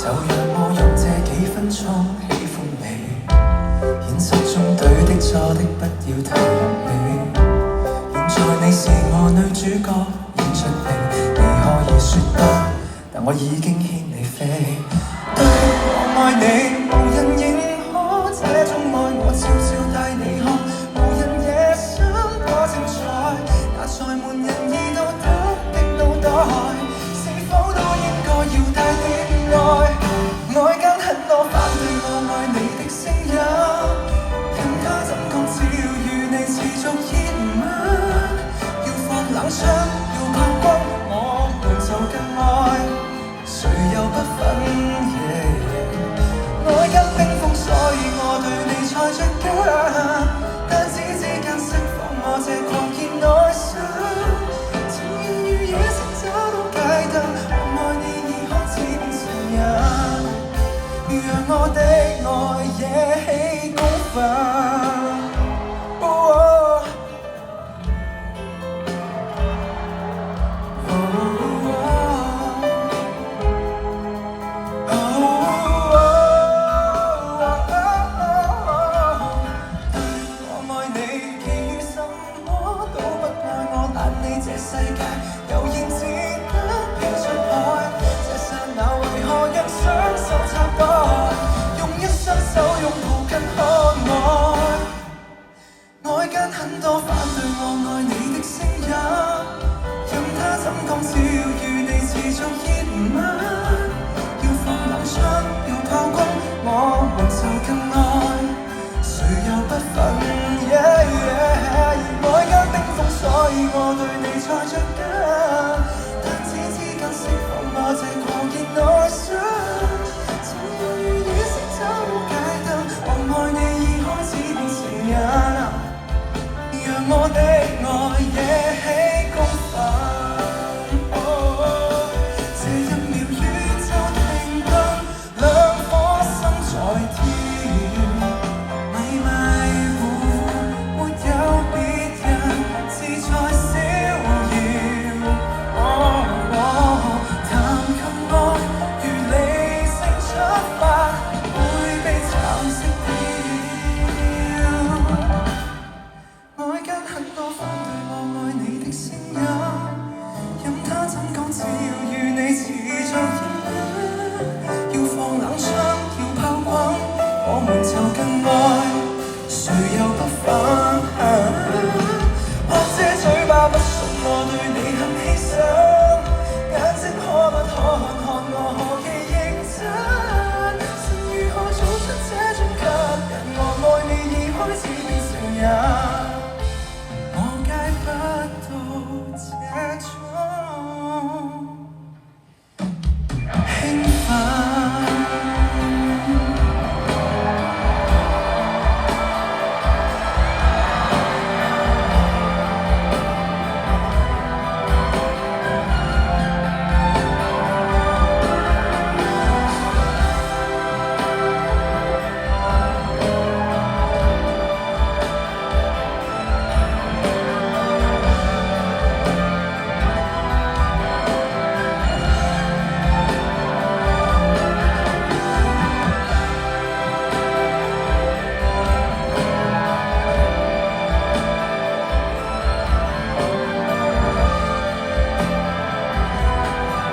就讓我用這幾分鐘喜歡你。現實中對的錯的不要太入戲。現在你是我女主角，演出戲你可以說多，但我已經牽你飛。對，我愛你，無人認可這種愛，我悄悄帶你看，無人也想多精彩，那在滿人意道德的腦袋，是否都應該要帶點愛？外間很多反對我愛你的聲音，任他怎講，只要與你持續熱吻，要放冷槍，要炮轟，我們就更愛，誰又不分？外間冰封，所以我對你才着緊，但只之間釋放我這狂熱內心，情願與野性找到解答，我愛你已開始變成癮，讓我的愛惹起公憤。這世界悠然自得飄出海，這剎那為何讓雙手插袋，用一雙手擁抱更可愛。外間很多反對我愛你的聲音，任他怎講，只要與你持續熱吻，要放冷槍，要炮轟，我們就更愛，誰又不忿？外間冰封，所以我對你才着緊，但只之間釋放我這狂熱內心，情願與野性找到解答，我愛你已開始變成癮，讓我的愛惹起公憤。這一秒宇宙停頓，兩顆心在跳，迷迷糊糊沒有別人自在逍遙。談及愛如理性出發，會被蠶食掉。外間很多反對我愛你的聲音，任他怎講，只要與你持續熱吻，要放冷槍，要炮轟，我們就更愛，誰又不忿？